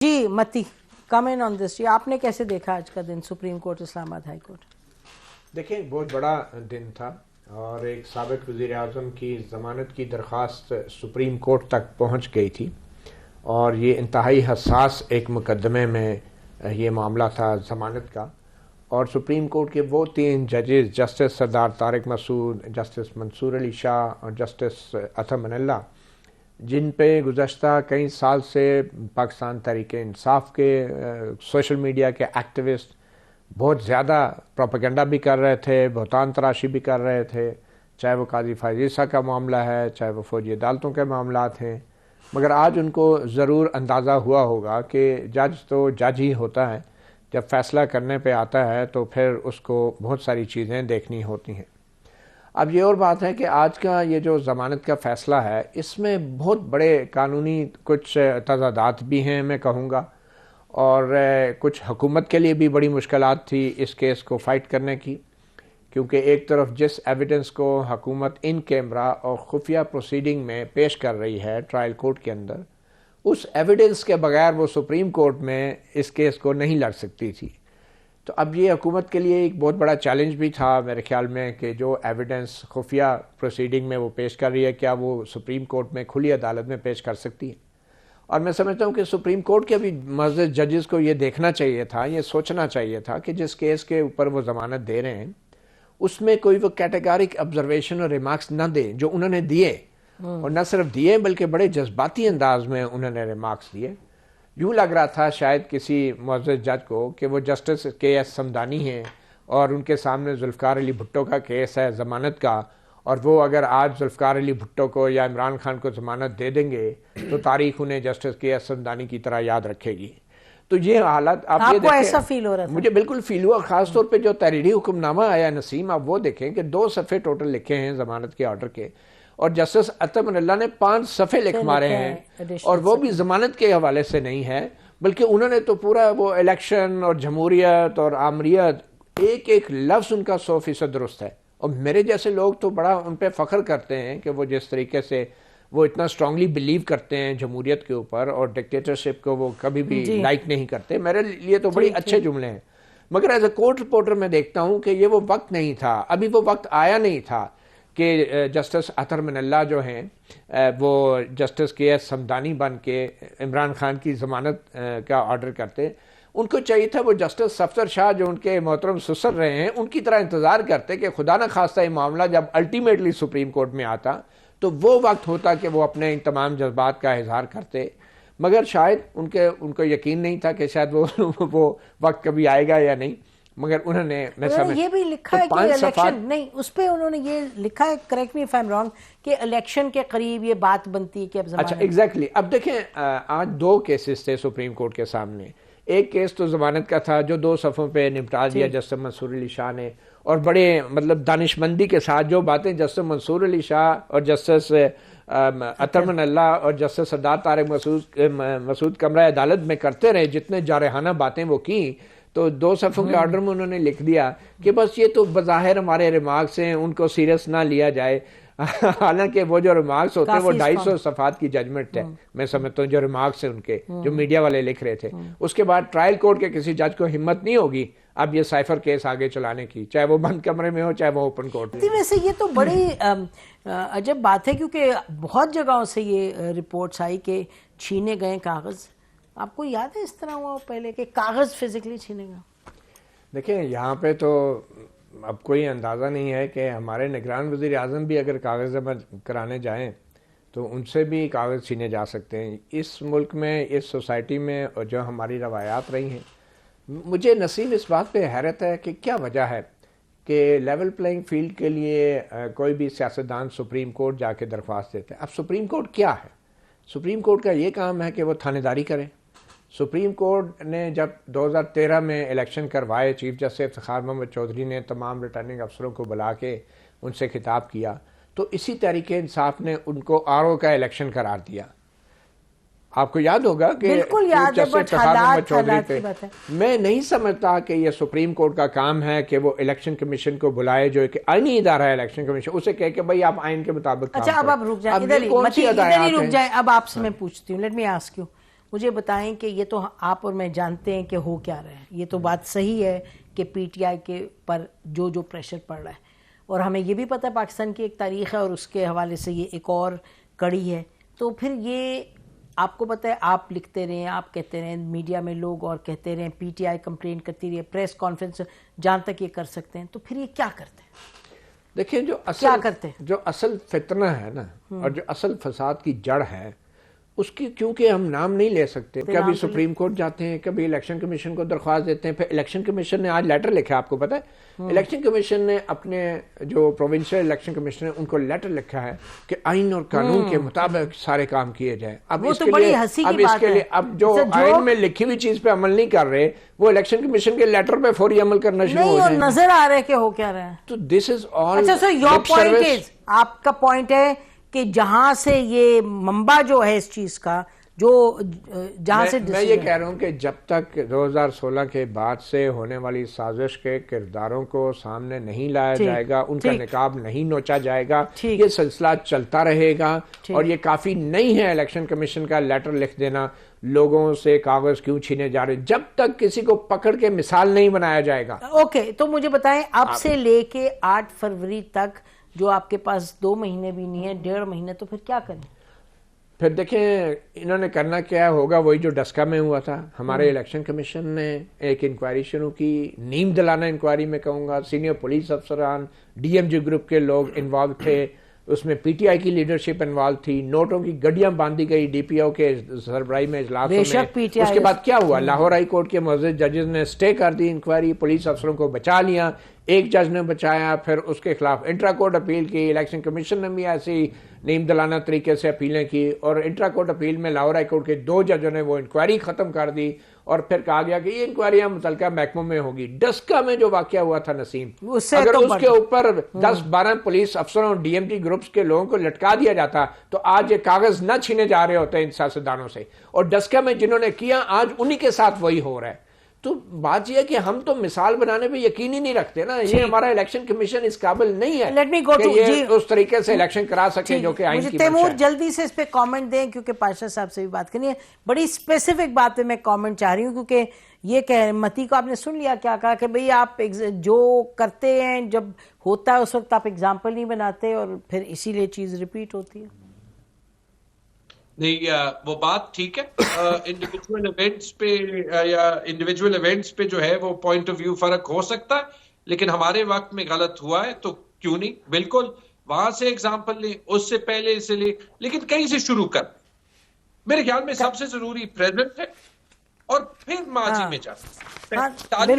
جی متی comment on دس جی، آپ نے کیسے دیکھا آج کا دن سپریم کورٹ اسلام آباد ہائی کورٹ؟ دیکھیں بہت بڑا دن تھا اور ایک سابق وزیر اعظم کی ضمانت کی درخواست سپریم کورٹ تک پہنچ گئی تھی اور یہ انتہائی حساس ایک مقدمے میں یہ معاملہ تھا ضمانت کا، اور سپریم کورٹ کے وہ 3 ججز جسٹس سردار طارق مسعود، جسٹس منصور علی شاہ اور جسٹس اطہر من اللہ، جن پہ گزشتہ کئی سال سے پاکستان تحریک انصاف کے سوشل میڈیا کے ایکٹیوسٹ بہت زیادہ پروپیگنڈا بھی کر رہے تھے، بہتان تراشی بھی کر رہے تھے، چاہے وہ قاضی فائز عیسیٰ کا معاملہ ہے، چاہے وہ فوجی عدالتوں کے معاملات ہیں. مگر آج ان کو ضرور اندازہ ہوا ہوگا کہ جج تو جج ہی ہوتا ہے، جب فیصلہ کرنے پہ آتا ہے تو پھر اس کو بہت ساری چیزیں دیکھنی ہوتی ہیں. اب یہ اور بات ہے کہ آج کا یہ جو ضمانت کا فیصلہ ہے، اس میں بہت بڑے قانونی کچھ تضادات بھی ہیں میں کہوں گا، اور کچھ حکومت کے لیے بھی بڑی مشکلات تھی اس کیس کو فائٹ کرنے کی، کیونکہ ایک طرف جس ایویڈنس کو حکومت ان کیمرہ اور خفیہ پروسیڈنگ میں پیش کر رہی ہے ٹرائل کورٹ کے اندر، اس ایویڈنس کے بغیر وہ سپریم کورٹ میں اس کیس کو نہیں لڑ سکتی تھی. تو اب یہ حکومت کے لیے ایک بہت بڑا چیلنج بھی تھا میرے خیال میں کہ جو ایویڈنس خفیہ پروسیڈنگ میں وہ پیش کر رہی ہے، کیا وہ سپریم کورٹ میں کھلی عدالت میں پیش کر سکتی ہے. اور میں سمجھتا ہوں کہ سپریم کورٹ کے بھی معزز ججز کو یہ دیکھنا چاہیے تھا، یہ سوچنا چاہیے تھا کہ جس کیس کے اوپر وہ ضمانت دے رہے ہیں اس میں کوئی وہ کیٹیگورک آبزرویشن اور ریمارکس نہ دیں جو انہوں نے دیے، اور نہ صرف دیے بلکہ بڑے جذباتی انداز میں انہوں نے ریمارکس دیے. یوں لگ رہا تھا شاید کسی معزز جج کو کہ وہ جسٹس کے ایس سمدانی ہیں اور ان کے سامنے ذوالفقار علی بھٹو کا کیس ہے ضمانت کا، اور وہ اگر آج ذوالفقار علی بھٹو کو یا عمران خان کو ضمانت دے دیں گے تو تاریخ انہیں جسٹس کے ایس سمدانی کی طرح یاد رکھے گی. تو یہ حالت آپ یہ کو ایسا فیل ہو رہا تھا؟ مجھے بالکل فیل ہوا، خاص طور پہ جو تحریری حکم نامہ آیا نسیم، آپ وہ دیکھیں کہ 2 صفحے ٹوٹل لکھے ہیں ضمانت کے آرڈر کے، اور جسٹس اطہر من اللہ نے 5 صفحے لکھ مارے ہیں، اور وہ بھی ضمانت کے حوالے سے نہیں ہے، بلکہ انہوں نے تو پورا وہ الیکشن اور جمہوریت اور آمریت ایک ایک لفظ ان کا 100% درست ہے. اور میرے جیسے لوگ تو بڑا ان پہ فخر کرتے ہیں کہ وہ جس طریقے سے وہ اتنا اسٹرانگلی بلیو کرتے ہیں جمہوریت کے اوپر، اور ڈکٹیٹرشپ کو وہ کبھی بھی لائک نہیں کرتے. میرے لیے تو بڑی اچھے جملے ہیں، مگر ایز اے کورٹ رپورٹر میں دیکھتا ہوں کہ یہ وہ وقت نہیں تھا، ابھی وہ وقت آیا نہیں تھا کہ جسٹس اطہر من اللہ جو ہیں وہ جسٹس کے ایس سمدانی بن کے عمران خان کی ضمانت کا آرڈر کرتے. ان کو چاہیے تھا وہ جسٹس صفدر شاہ جو ان کے محترم سسر رہے ہیں ان کی طرح انتظار کرتے کہ خدا نہ خواستہ یہ معاملہ جب الٹیمیٹلی سپریم کورٹ میں آتا تو وہ وقت ہوتا کہ وہ اپنے ان تمام جذبات کا اظہار کرتے. مگر شاید ان کو یقین نہیں تھا کہ شاید وہ وقت کبھی آئے گا یا نہیں. مگر انہوں نے یہ بھی لکھا ہے کہ الیکشن نہیں، اس پہ انہوں نے یہ لکھا ہے، correct me if I am wrong, کہ الیکشن کے قریب یہ بات بنتی ہے کہ اب ضمانت. اچھا ایگزیکٹلی. اب دیکھیں آج 2 کیسز تھے سپریم کورٹ کے سامنے. ایک کیس تو ضمانت کا تھا جو 2 صفحوں پہ نپٹا دیا جسٹس منصور علی شاہ نے، اور بڑے مطلب دانشمندی کے ساتھ جو باتیں جسٹس منصور علی شاہ اور جسٹس اطہر من اللہ اور جسٹس سردار طارق مسعود کمرہ عدالت میں کرتے رہے، جتنے جارحانہ باتیں وہ کی، تو 2 صفحوں کے آرڈر میں انہوں نے لکھ دیا کہ بس یہ تو بظاہر ہمارے ریمارکس ہیں، ان کو سیریس نہ لیا جائے. حالانکہ وہ جو ریمارکس ہوتے ہیں وہ 250 صفحات کی ججمنٹ ہے، میں سمجھتا ہوں جو ریمارکس ہیں ان کے جو میڈیا والے لکھ رہے تھے. اس کے بعد ٹرائل کورٹ کے کسی جج کو ہمت نہیں ہوگی اب یہ سائفر کیس آگے چلانے کی، چاہے وہ بند کمرے میں ہو چاہے وہ اوپن کورٹ میں. ویسے یہ تو بڑی عجب بات ہے، کیونکہ بہت جگہوں سے یہ رپورٹس آئی کہ چھینے گئے کاغذ. آپ کو یاد ہے اس طرح ہوا پہلے کہ کاغذ فزیکلی چھینے گا؟ دیکھیں یہاں پہ تو اب کوئی اندازہ نہیں ہے کہ ہمارے نگران وزیر اعظم بھی اگر کاغذ جمع کرانے جائیں تو ان سے بھی کاغذ چھینے جا سکتے ہیں. اس ملک میں، اس سوسائٹی میں، اور جو ہماری روایات رہی ہیں، مجھے نصیب اس بات پہ حیرت ہے کہ کیا وجہ ہے کہ لیول پلینگ فیلڈ کے لیے کوئی بھی سیاستدان سپریم کورٹ جا کے درخواست دیتے ہیں. اب سپریم کورٹ کیا ہے؟ سپریم کورٹ کا یہ کام ہے کہ وہ تھانے داری کرے. سپریم کورٹ نے جب 2013 میں الیکشن کروائے، چیف جسٹس افتخار محمد چودھری نے تمام ریٹرننگ افسروں کو بلا کے ان سے خطاب کیا، تو اسی تحریک انصاف نے ان کو RO کا الیکشن قرار دیا. آپ کو یاد ہوگا کہ چیف جسٹس افتخار محمد چودھری تھے. میں نہیں سمجھتا کہ یہ سپریم کورٹ کا کام ہے کہ وہ الیکشن کمیشن کو بلائے، جو کہ آئینی ادارہ ہے الیکشن کمیشن، اسے کہے کہ بھائی آپ آئین کے مطابق. اچھا اب آپ رک جائیں، ادھر ہی رک جائیں. اب آپ سے میں پوچھتی ہوں، لیٹ می آسک یو، مجھے بتائیں کہ یہ تو آپ اور میں جانتے ہیں کہ ہو کیا رہا ہے. یہ تو بات صحیح ہے کہ پی ٹی آئی کے پر جو پریشر پڑ رہا ہے, اور ہمیں یہ بھی پتہ ہے پاکستان کی ایک تاریخ ہے اور اس کے حوالے سے یہ ایک اور کڑی ہے. تو پھر یہ آپ کو پتہ ہے, آپ لکھتے رہیں, آپ کہتے رہیں, میڈیا میں لوگ اور کہتے رہیں, پی ٹی آئی کمپلین کرتی رہی, پریس کانفرنس جہاں تک یہ کر سکتے ہیں, تو پھر یہ کیا کرتے ہیں؟ دیکھیں جو اصل فتنہ ہے نا, اور جو اصل فساد کی جڑ ہے, اس کی کیونکہ ہم نام نہیں لے سکتے. کبھی سپریم کورٹ جاتے ہیں, کبھی الیکشن کمیشن کو درخواست دیتے ہیں, پھر الیکشن کمیشن نے آج لیٹر لکھا, آپ کو پتہ ہے الیکشن کمیشن نے اپنے جو پروونشل الیکشن کمیشن ہیں ان کو لیٹر لکھا ہے کہ آئین اور قانون کے مطابق سارے کام کیے جائیں. اب اس کے لیے اب جو آئین میں لکھی ہوئی چیز پہ عمل نہیں کر رہے, وہ الیکشن کمیشن کے لیٹر پہ فوری عمل کرنا شروع ہو جائیں. نظر آ رہا ہے کہ ہو کیا رہا ہے. تو دس از آل. اچھا سر, یور پوائنٹ از, آپ کا پوائنٹ ہے کہ جہاں سے یہ منبع جو ہے اس چیز کا, جو جہاں سے میں یہ کہہ رہا ہوں کہ جب تک 2016 کے بعد سے ہونے والی سازش کے کرداروں کو سامنے نہیں لایا جائے گا, ان کا نقاب نہیں نوچا جائے گا, یہ سلسلہ چلتا رہے گا. اور یہ کافی نہیں ہے الیکشن کمیشن کا لیٹر لکھ دینا, لوگوں سے کاغذ کیوں چھینے جا رہے, جب تک کسی کو پکڑ کے مثال نہیں بنایا جائے گا. اوکے, تو مجھے بتائیں اب سے لے کے 8 فروری تک جو آپ کے پاس 2 مہینے بھی نہیں ہے, 1.5 مہینے, تو پھر کیا کریں؟ پھر دیکھیں انہوں نے کرنا کیا ہوگا, وہی جو ڈسکا میں ہوا تھا. ہمارے الیکشن کمیشن نے ایک انکوائری شروع کی, نیم دلانہ انکوائری میں کہوں گا. سینئر پولیس افسران, ڈی ایم جی گروپ کے لوگ انوالو تھے, اس میں پی ٹی آئی کی لیڈرشپ انوالو تھی, نوٹوں کی گڈیاں باندھی گئی ڈی پی او کے سربراہی میں اجلاسوں میں. اس کے بعد کیا ہوا, لاہور ہائی کورٹ کے معزز ججز نے سٹے کر دی انکوائری, پولیس افسروں کو بچا لیا, ایک جج نے بچایا, پھر اس کے خلاف انٹرا کورٹ اپیل کی. الیکشن کمیشن نے بھی ایسی نیم دلانہ طریقے سے اپیلیں کی, اور انٹرا کورٹ اپیل میں لاہور ہائی کورٹ کے 2 ججوں نے وہ انکوائری ختم کر دی, اور پھر کہا گیا کہ یہ انکوائریاں متعلقہ محکموں میں ہوگی. ڈسکا میں جو واقعہ ہوا تھا نسیم, اگر اس کے اوپر 10-12 پولیس افسروں, ڈی ایم ٹی گروپس کے لوگوں کو لٹکا دیا جاتا, تو آج یہ کاغذ نہ چھینے جا رہے ہوتے ان سیاستدانوں سے. اور ڈسکا میں جنہوں نے کیا, آج انہی کے ساتھ وہی ہو رہا ہے. تو بات یہ ہے کہ ہم تو مثال بنانے پہ یقین ہی نہیں رکھتے نا. یہ ہمارا الیکشن کمیشن اس قابل نہیں ہے کہ یہ اس طریقے سے الیکشن کرا سکے جو کہ آئین کی منشا ہے. تیمور جلدی سے اس پہ کامنٹ دیں, کیونکہ پاشا صاحب سے بھی بات کرنی ہے. بڑی اسپیسیفک بات پہ میں کامنٹ چاہ رہی ہوں, کیونکہ یہ کہ متی کو آپ نے سن لیا کیا کہا کہ بھئی آپ جو کرتے ہیں جب ہوتا ہے اس وقت آپ ایگزامپل نہیں بناتے, اور پھر اسی لیے چیز ریپیٹ ہوتی ہے. نہیں, وہ بات ٹھیک ہے, انڈیویجول ایونٹس پہ یا انڈیویجول ایونٹس پہ جو ہے وہ پوائنٹ آف ویو فرق ہو سکتا ہے, لیکن ہمارے وقت میں غلط ہوا ہے تو کیوں نہیں, بالکل وہاں سے ایگزامپل لیں, اس سے پہلے سے لیں, لیکن کہیں سے شروع کر. میرے خیال میں سب سے ضروری پریزنٹ ہے اور پھر ماضی میں جانا.